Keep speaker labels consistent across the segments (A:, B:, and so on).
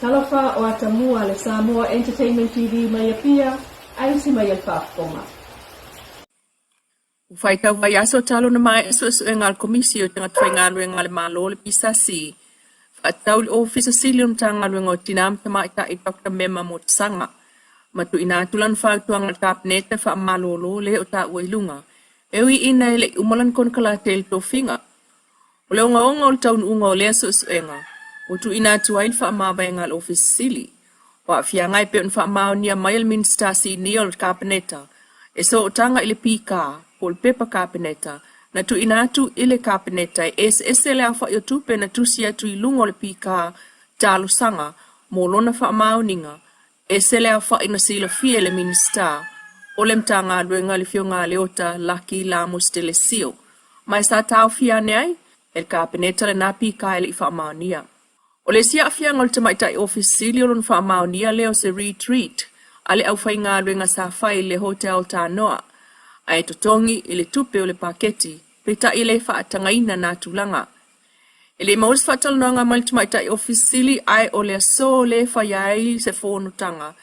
A: Talofa o atamua le Samoa Entertainment TV mai pia ai si mai whaakonga.
B: Ufaita vai aso talo na mai aso engal komisio tanga twaingalu engal malo le pisasi. Fatau office silium tanga luengo tinam tama ita Dr. Mema Motsanga. Matu inatulan fautuang kapneta fa malolo le ota wailunga. Ewi ina le umalan kon kala tel to finga. Ole onga onga taun unga le aso enga. Utu inatu wail fa mabengal office sili. Wa fiangai pe fa maunia mail minsta si niol kapneta. Eso tanga ile pika pol pepa kapneta. Na tu inatu ile kapneta esele afa yotupe na tusia tu ilungo le pika talo sanga molona fa mauninga esele afa ina sila fiele minsta olem tanga luenga le fionga leota laki la mustelesio mai sa tau fiane ai el kapneta le na pika ile fa maunia ole sia fianga le mai tai office silon fa maunia leo se retreat ale au fainga luenga sa fai le hotel tanoa ai totongi ile tupe o le paketi peta ile fa tangaina na tulanga ile maus fatal nanga maltmaita officially ai ole so le fa yai se fono tanga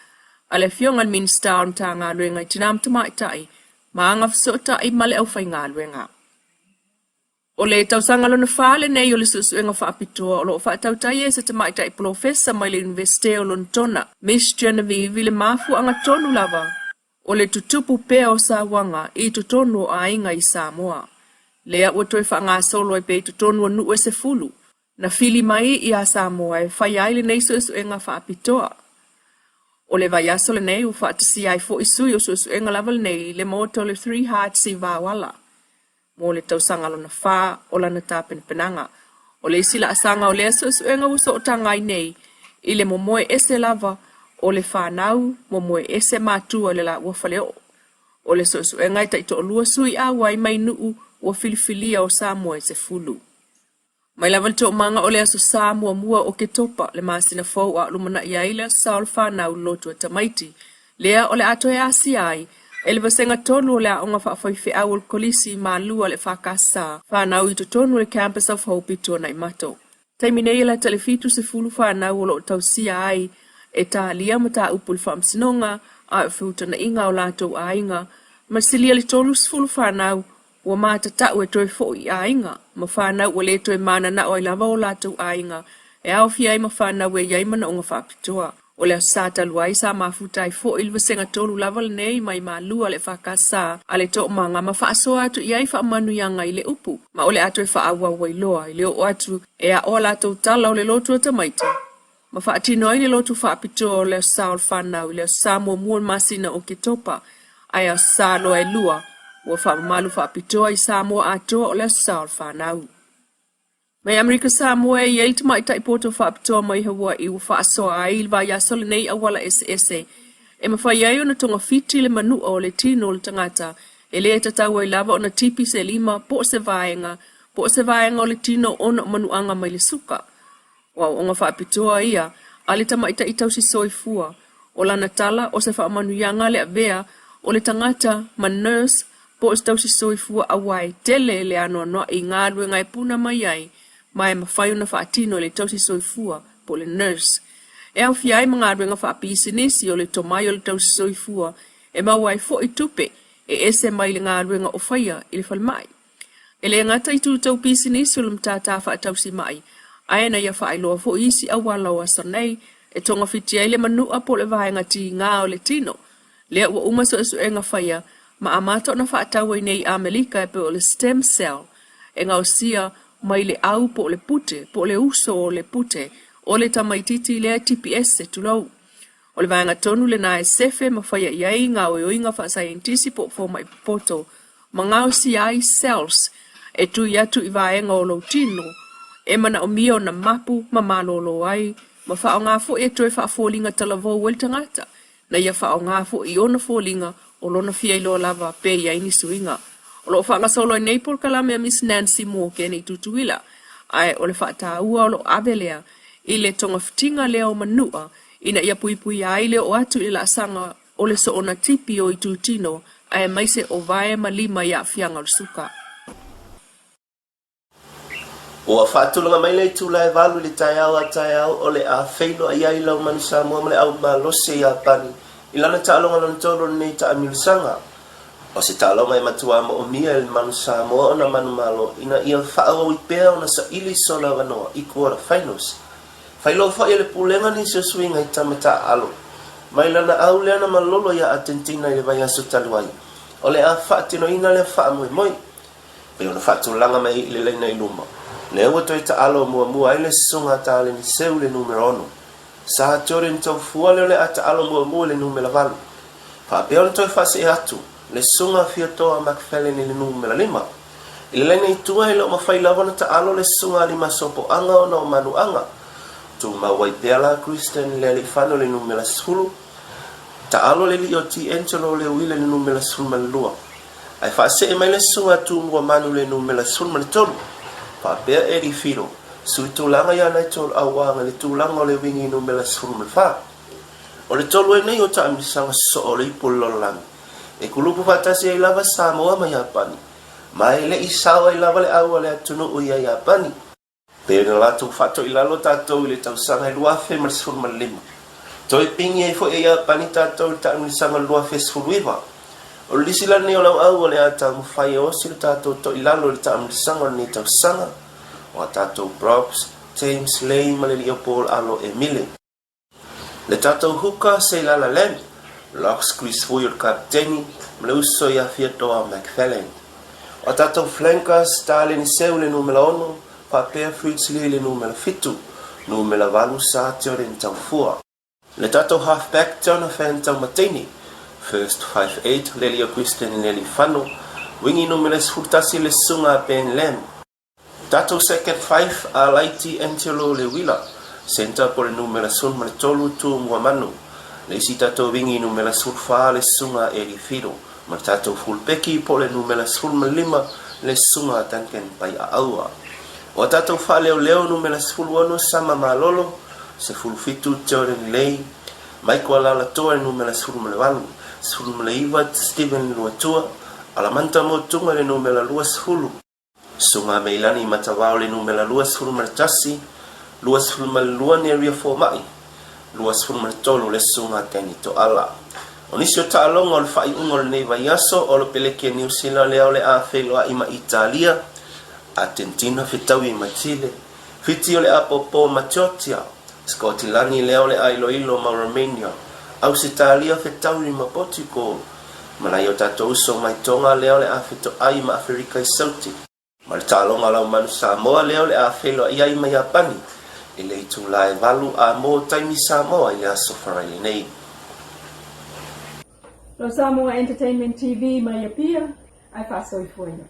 B: ale fionga minister tanga luenga tinam tmaita ai manga fsota ai male au fainga luenga ole tausanga lo na fale nei ole susuenga fa apito lo fa tautai se tmaita ai professor mai le investeo lo tona Miss Genevieve Vili mafu anga tonu lava ole tutupu pea o sa wanga i tutonu ainga i Samoa. Lea ua toi wha solo e pe tutonu nu e se fulu. Na fili mai i a Samoa e whai aile nei so esu enga wha apitoa. Ole vai asole nei u wha tasi ai fo isui o so esu enga level nei le moto le 3 hearts i wawala. Mo le tausanga lo na wha o lana tāpen penanga. Ole sila asanga o le esu esu enga uso o tangai nei i le momoe ese lava o le whanau mo moe ese mātua le la ua whaleo. O le sosu e ngai taito o lua sui a wai mai nuu ua filifilia o Samoa e se fulu. Mai lawan to manga o le aso Samoa mua o ke topa le masina fau a lumana ia ile saol whanau lotu a tamaiti. Lea o le ato e asi ai, e le vasenga tonu o le a onga whaafaife au o kolisi maa lua le whakasa whanau i to tonu le Campus of Hope i tōna i mato. Taimine la telefitu se fulu whanau o lo tausia ai, e ta lia mata upul whamsinonga, a e futa na inga o lato a inga, ma silia li tolu sfulu whanau, ua mata tau e toi fo i a inga, ma whanau ua le toi mana na o i lava o lato a inga, e au fia i ma whanau e iai mana o nga whapitoa. O le asata luai sa mafuta i fo ilva senga tolu lava le nei mai ma lua le whakasa, a le to manga ma whaasoa atu iai whaamanu yanga i le upu, ma o le atu e whaawa wailoa, i leo o atu e a o lato tala o le lotu a tamaiti. Ma whaatino i le lotu whaapito o le saol whanau, le Samoa mua masina o ke topa, ai a Samoa-Leilua, ua whaamalu whaapito i Samoa atoa o le saol whanau. Mai Amerika Samoa i eil tama i taipoto whaapito mai Hawaii ua whaasoa ai ilwa i asole nei awala ese. E ma whaiai o na tonga fiti le manu o le tino le tangata, e le tatau i lava o na tipi se lima po se vaenga o le tino ona manuanga mai le suka. Wau o nga whaapitoa ia, ale tama ita itau si soifua, o la natala o se whaamanu yanga le avea, o le tangata ma nurse, po se tau si soifua awai, tele le anoa noa i ngā rue ngai puna mai ai, mai ma whaiu na whaatino le tau si soifua, po le nurse. E au fiai ma ngā rue ngā whaapisi nisi o le tomai o le tau si soifua, e ma wai fo i tupe, e ese mai le ngā rue ngā o whaia i le whalmai. E le ngata i tu tau pisi nisi o le mtata whaatau si mai, aena ia whaailoa fo isi a wala o asanei, e tonga fitia ile manua po le vaenga ti ngā o le tino. Lea ua umaso esu e ngā whaia, ma amato na whaatawa i nei Amelika e pe o le stem cell, e ngā osia mai le au po le pute, po le uso o le pute, o le tamaititi lea TPS e tulou. O le vaenga tonu le na e sefe ma whaia iai ngā oioinga wha scientisi po mai poto, ma ngā osia ai cells, e tui atu i vaenga o lo tino, e mana o mio na mapu ma malolo ai, ma whao ngā fo e toi wha fōlinga talavo wel tangata, na ia whao ngā fo i ona fōlinga o lona fia ilo lava pe ia ini suinga. O lo wha solo i Naples kalame a Miss Nancy Moore ke nei tutuila, ai o le wha tā ua o lo avelea, i le tonga fitinga leo manua, ina ia pui ai leo o atu i la sanga o le so ona tipi o i tutino, ai maise o vae ma lima ia fianga o suka.
C: Ua whaatulanga mai lei tūlai walu le tai au o le a whailo ai ai lau manu Samoa ma le au malose i Apani. I lana ta'alonga lana tolo nei ta amilisanga. O se ta'alonga e matua ma o mia le manu Samoa o na manu malo ina ia whaau i pēa o na sa ili sona wanoa i kuara finals. Whailo wha le pulenga ni se swinga i tamata alo. Mai lana au leana malolo ia Argentina i le vai aso taluai. O le a whaatino ina le wha moi moi. Pe ona whaatulanga mai i le leina i luma. Le ua toi ta alo mua ai le sunga ta le ni seu le numero ono. Sa tore ni tau fua le ata alo mua le numero valu. Pa pe ona toi fase atu. Le sunga fia toa makfele ni le numero 5. I le leina i tua i lo mawhai lavana ta alo le sunga lima sopo anga o na o manu anga. Tu mawai peala Christian le alifano le numero 10. Ta alo le li o ti entolo le uile le numero 10. Ai fase e mai le sunga tu mua manu le numero 10. Pa pea e di firo, sui tūlanga ia nei tōl awanga le tūlanga o le wingi no me la suruma wha. O le tolu e nei o ta amisanga so o le ipololangi. E kulupu fatasi e lava Samoa ma Japani. Ma e le isawa e lava le awa le atunu o ia Japani. Pea na lato fato i lalo tātou i le tausanga e luafe ma le suruma 5. Toi pingi e fo e Japani tātou i ta amisanga luafe suruiva. O lisi lani o lau au o le ata mwhai o si le tātou to i lalo le ta amisanga o ni tau sanga. O a tātou props, James, Lei, ma le li o Paul, Alo e Mile. Le tātou huka se lala len, Locks, Chris Fui o kapteni, ma le uso i a fiatoa McFarlane. O a tātou flankers, tāle ni seu le numela 1, pa pea Fritz li le numela 7, numela 8 sa teo le ni tau fua. Le tātou halfback Tona Fan tau matini, First 5'8", Lelio Christian Leli Fano, wingi numeles futasi le sunga Ben Lem. Tato second 5 a Laiti Angelo le Wila, center por le numero sun mal tolu tu muamanu. Le si tato wingi numero surfa le sunga Eri Fido, ma tato full peki por le numero sun mal 5 le sunga tanken pai a aua. O tato fa leo numero full wano sama malolo, se full fitu Jordan Lei, Michael ala toa le numero sun mal 8. Sulumele iwat Steven Luatua, alamanta mo tunga le numela 2. Sunga meilani matawao le numela 2 martasi, 2 ni area 4 mai, 2 tolu le sunga teni to ala. Onisio ta'alonga o le fai ungo le neiva yaso o le peleke New Zealand leo le a wheloa ima Italia, Argentina fitau ima Chile, fiti o le a popo Machotia, Scotland leo le a Iloilo ma Romania, Ausitalia fetau ni mapotiko, malai o tatou so mai tonga leo le a feto ai ma Afrika i sauti. Mal talonga lau manu Samoa leo le a whelo ai ai ma Japani, e le itu lai valu a mo taimi Samoa i a sofarai nei.
A: Lo Samoa Entertainment TV mai pia, ai pasoi fuena.